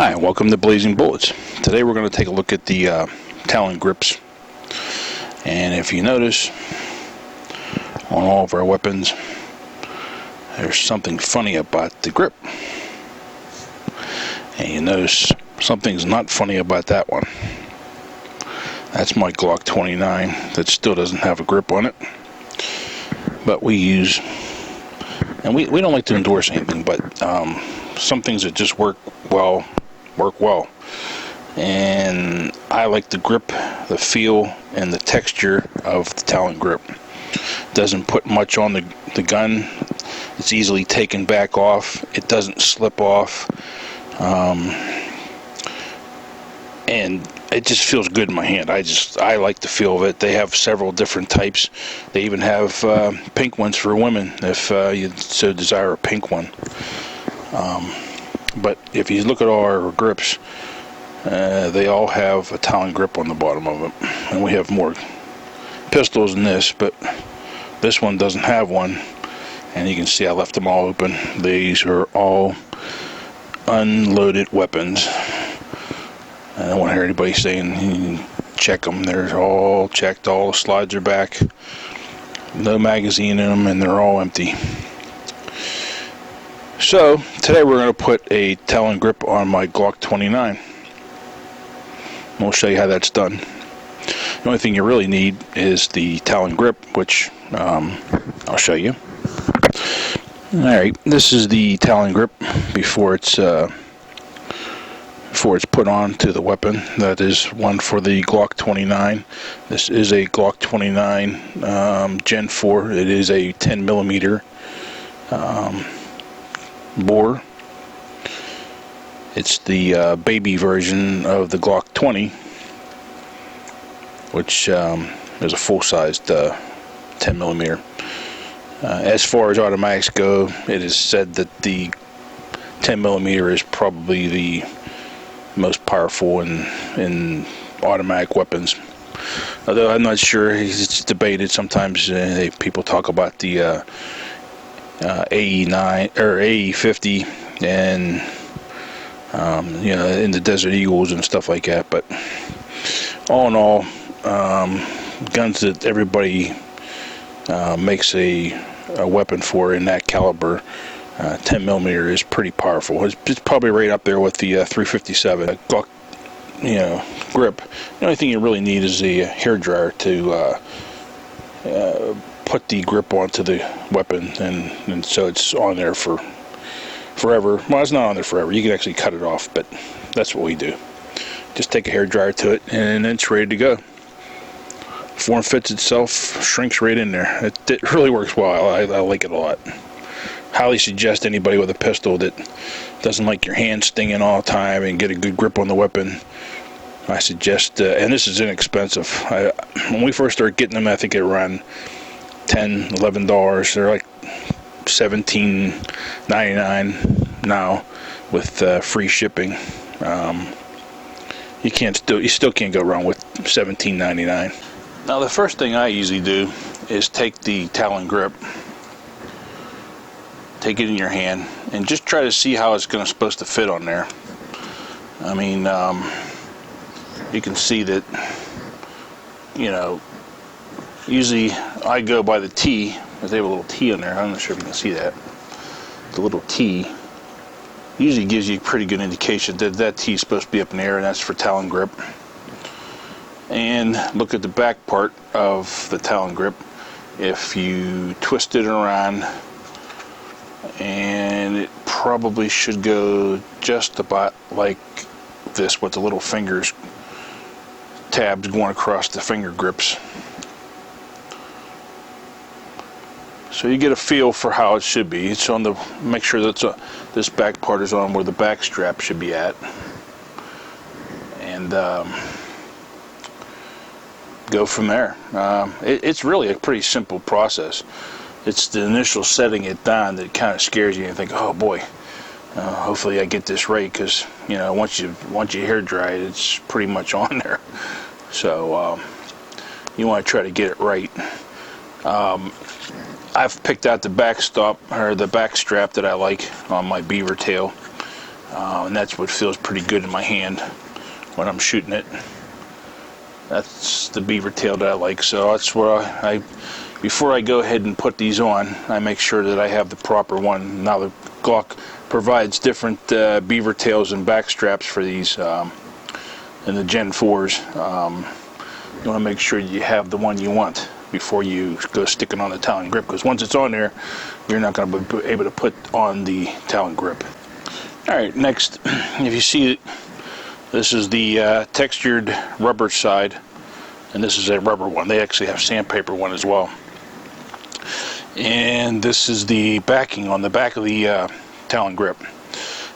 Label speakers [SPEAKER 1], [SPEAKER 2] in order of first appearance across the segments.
[SPEAKER 1] Hi, welcome to Blazing Bullets. Today we're going to take a look at the Talon Grips. And if you notice, on all of our weapons, there's something funny about the grip. And you notice something's not funny about that one. That's my Glock 29 that still doesn't have a grip on it. But we use, and we don't like to endorse anything, but some things that just work well. And I like the grip, the feel, and the texture of the Talon Grip. Doesn't put much on the gun. It's easily taken back off. It doesn't slip off. And it just feels good in my hand. I like the feel of it. They have several different types. They even have pink ones for women if you so desire a pink one. But if you look at all our grips, they all have a Talon grip on the bottom of them. And we have more pistols than this, but this one doesn't have one. And you can see I left them all open. These are all unloaded weapons. I don't want to hear anybody saying check them. They're all checked. All the slides are back. No magazine in them, and they're all empty. So today we're going to put a Talon grip on my Glock 29. We'll show you how that's done. The only thing you really need is the Talon grip, which I'll show you. Alright, this is the Talon grip before it's put on to the weapon. That is one for the Glock 29. This is a Glock 29 Gen 4. It is a 10mm bore. It's the baby version of the Glock 20, which is a full-sized 10mm. As far as automatics go, it is said that the 10mm is probably the most powerful in automatic weapons. Although I'm not sure, it's debated. Sometimes people talk about the AE9 or AE50 and you know, in the Desert Eagles and stuff like that. But all in all, guns that everybody makes a weapon for in that caliber, 10mm is pretty powerful. It's probably right up there with the 357 Glock, you know, grip. The only thing you really need is a hair dryer to put the grip onto the weapon, and so it's on there for forever. Well, it's not on there forever. You can actually cut it off, but that's what we do. Just take a hair dryer to it, and it's ready to go. Form fits itself, shrinks right in there. It really works well. I like it a lot. Highly suggest anybody with a pistol that doesn't like your hand stinging all the time and get a good grip on the weapon. I suggest, and this is inexpensive. When we first started getting them, I think it ran $10, $11. They're like $17.99 now with free shipping. You still can't go wrong with $17.99. Now the first thing I usually do is take the Talon grip, take it in your hand, and just try to see how it's supposed to fit on there. I mean, you can see that, you know, usually I go by the T, because they have a little T on there. I'm not sure if you can see that. The little T usually gives you a pretty good indication that that T is supposed to be up in the air, and that's for Talon grip. And look at the back part of the Talon grip. If you twist it around, and it probably should go just about like this, with the little fingers tabs going across the finger grips. So you get a feel for how it should be. It's on the, make sure that this back part is on where the back strap should be at, and go from there. It's really a pretty simple process. It's the initial setting it down that kind of scares you and think, oh boy, hopefully I get this right, because you know, once you hair dry it, it's pretty much on there. So you want to try to get it right. I've picked out the back stop, or the back strap, that I like on my beaver tail. and that's what feels pretty good in my hand when I'm shooting it. That's the beaver tail that I like, so that's where I before I go ahead and put these on, I make sure that I have the proper one. Now the Glock provides different beaver tails and back straps for these in the Gen 4s. You want to make sure you have the one you want before you go sticking on the Talon Grip, because once it's on there, you're not going to be able to put on the Talon Grip. Alright, next, if you see it, this is the textured rubber side, and this is a rubber one. They actually have sandpaper one as well. And this is the backing on the back of the Talon Grip.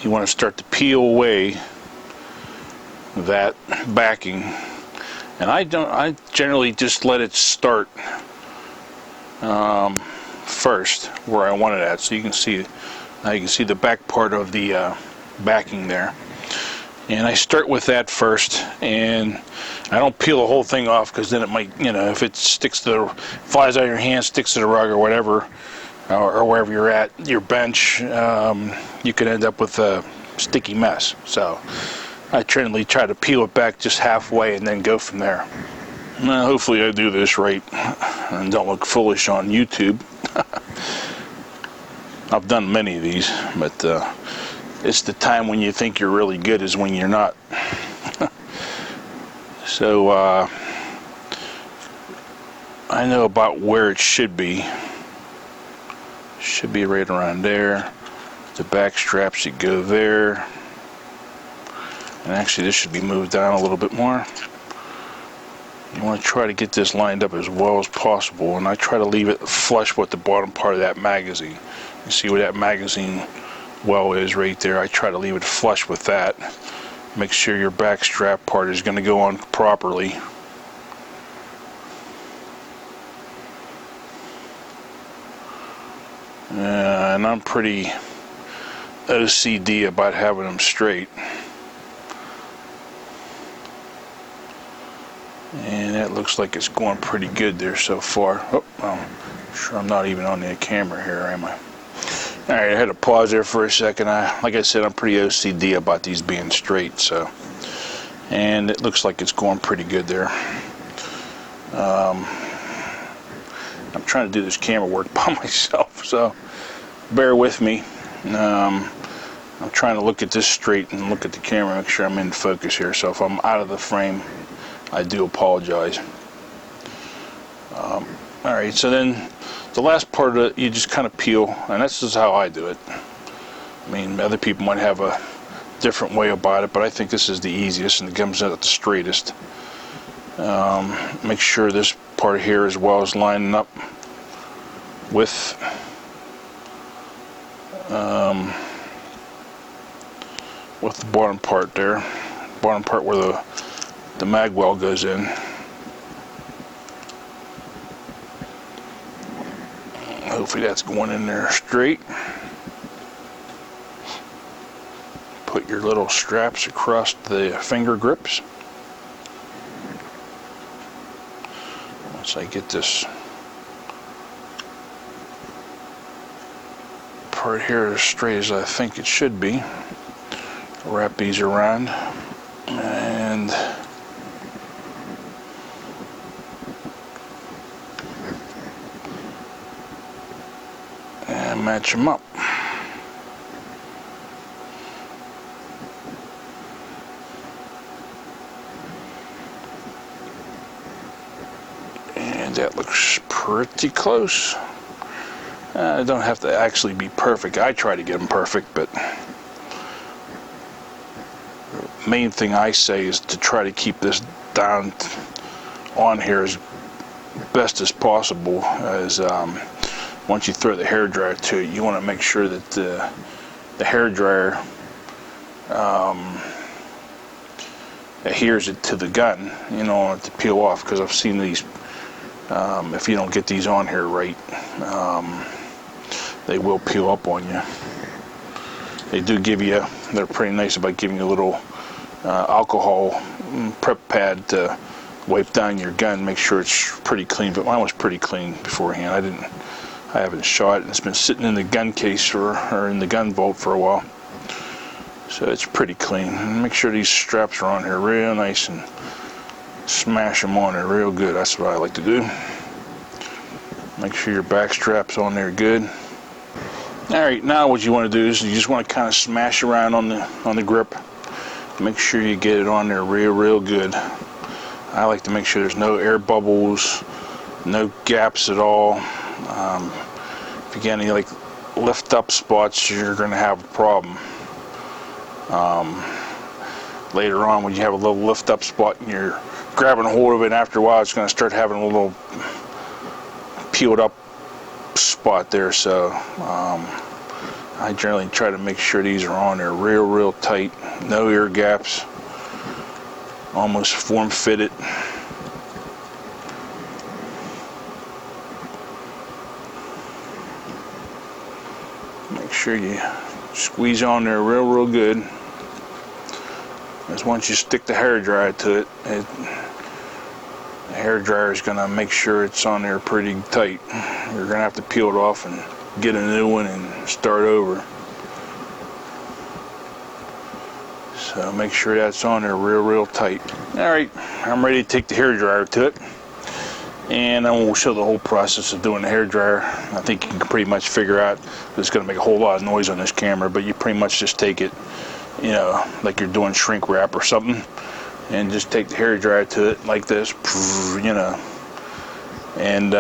[SPEAKER 1] You want to start to peel away that backing, and I generally just let it start first where I want it at. So you can see, now you can see the back part of the backing there. And I start with that first, and I don't peel the whole thing off, because then it might, you know, if it sticks to the, flies out of your hand, sticks to the rug or whatever, or wherever you're at, your bench, you could end up with a sticky mess. So I generally try to peel it back just halfway and then go from there. Now, hopefully I do this right and don't look foolish on YouTube. I've done many of these, but it's the time when you think you're really good is when you're not. So I know about where it should be. Should be right around there. The back strap should go there. And actually this should be moved down a little bit more. You want to try to get this lined up as well as possible, and I try to leave it flush with the bottom part of that magazine. You see where that magazine well is right there. I try to leave it flush with that. Make sure your back strap part is going to go on properly. And I'm pretty OCD about having them straight. And that looks like it's going pretty good there so far. Oh, I'm sure I'm not even on the camera here, am I? Alright, I had to pause there for a second. Like I said, I'm pretty OCD about these being straight, so. And it looks like it's going pretty good there. I'm trying to do this camera work by myself, so bear with me. I'm trying to look at this straight and look at the camera, make sure I'm in focus here. So if I'm out of the frame, I do apologize. Alright, so then the last part of it, you just kind of peel, and this is how I do it. I mean, other people might have a different way about it, but I think this is the easiest and it comes out the straightest. Make sure this part here as well is lining up with the bottom part there, bottom part where the mag well goes in. Hopefully that's going in there straight. Put your little straps across the finger grips. Once I get this part here as straight as I think it should be, wrap these around and match them up. And that looks pretty close. I don't have to actually be perfect. I try to get them perfect, but the main thing I say is to try to keep this down on here as best as possible. As once you throw the hairdryer to it, you want to make sure that the hairdryer adheres it to the gun. You don't want it to peel off, because I've seen these, if you don't get these on here right, they will peel up on you. They do give you, they're pretty nice about giving you a little alcohol prep pad to wipe down your gun, make sure it's pretty clean. But mine was pretty clean beforehand. I haven't shot it, and it's been sitting in the gun case or in the gun vault for a while. So it's pretty clean. Make sure these straps are on here real nice and smash them on there real good. That's what I like to do. Make sure your back strap's on there good. Alright, now what you want to do is you just want to kind of smash around on the grip. Make sure you get it on there real good. I like to make sure there's no air bubbles, no gaps at all. If you get any like lift up spots, you're going to have a problem. Later on, when you have a little lift up spot and you're grabbing a hold of it, and after a while it's going to start having a little peeled up spot there. So I generally try to make sure these are on there real tight, no air gaps, almost form fitted. Make sure you squeeze on there real good. Because once you stick the hair dryer to it, the hair dryer is going to make sure it's on there pretty tight. You're going to have to peel it off and get a new one and start over. So make sure that's on there real tight. Alright, I'm ready to take the hair dryer to it. And I won't show the whole process of doing the hair dryer. I think you can pretty much figure out it's going to make a whole lot of noise on this camera, but you pretty much just take it, you know, like you're doing shrink wrap or something, and just take the hair dryer to it like this, you know, and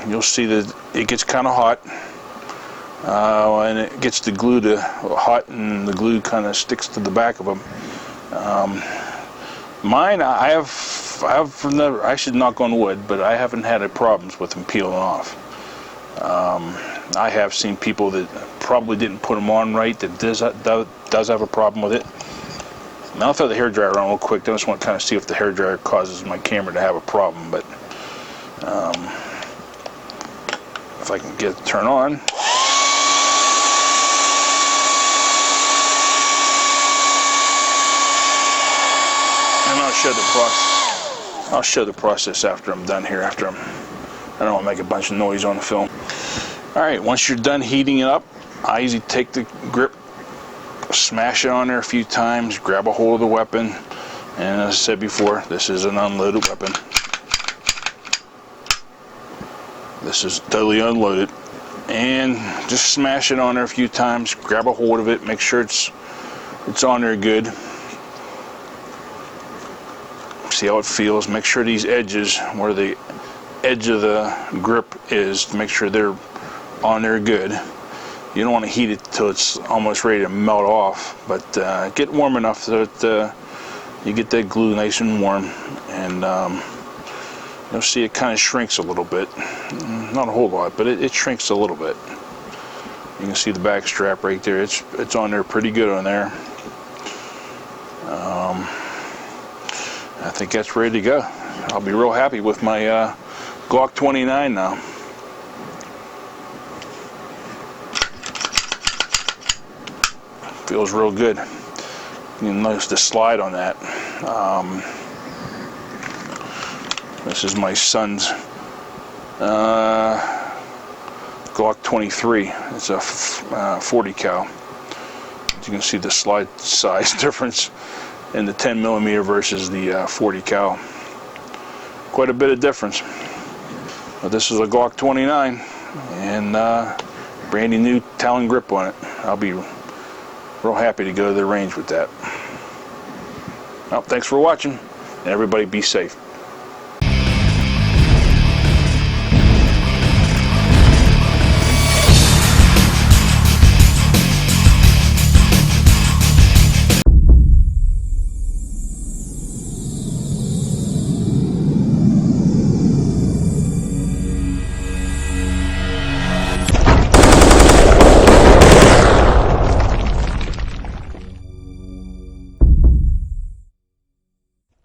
[SPEAKER 1] you'll see that it gets kind of hot, and it gets the glue to hot, and the glue kind of sticks to the back of them. Mine, I've never, I should knock on wood, but I haven't had any problems with them peeling off. I have seen people that probably didn't put them on right that does have a problem with it. Now I'll throw the hair dryer on real quick. I just want to kind of see if the hair dryer causes my camera to have a problem. But if I can get it to turn on. And I'll show the process after I'm done here. I don't want to make a bunch of noise on the film. Alright, once you're done heating it up, I usually take the grip, smash it on there a few times, grab a hold of the weapon, and as I said before, this is an unloaded weapon. This is totally unloaded. And just smash it on there a few times, grab a hold of it, make sure it's on there good. See how it feels. Make sure these edges, where the edge of the grip is, to make sure they're on there good. You don't want to heat it till it's almost ready to melt off, but get warm enough so that you get that glue nice and warm, and you'll see it kind of shrinks a little bit. Not a whole lot, but it shrinks a little bit. You can see the back strap right there. It's on there pretty good on there. I think that's ready to go. I'll be real happy with my Glock 29 now. Feels real good. You can notice the slide on that. This is my son's Glock 23. It's a 40 cal. As you can see the slide size difference in the 10mm versus the 40 cal. Quite a bit of difference. But this is a Glock 29 and brand new Talon grip on it. I'll be real happy to go to the range with that. Well, thanks for watching, and everybody be safe.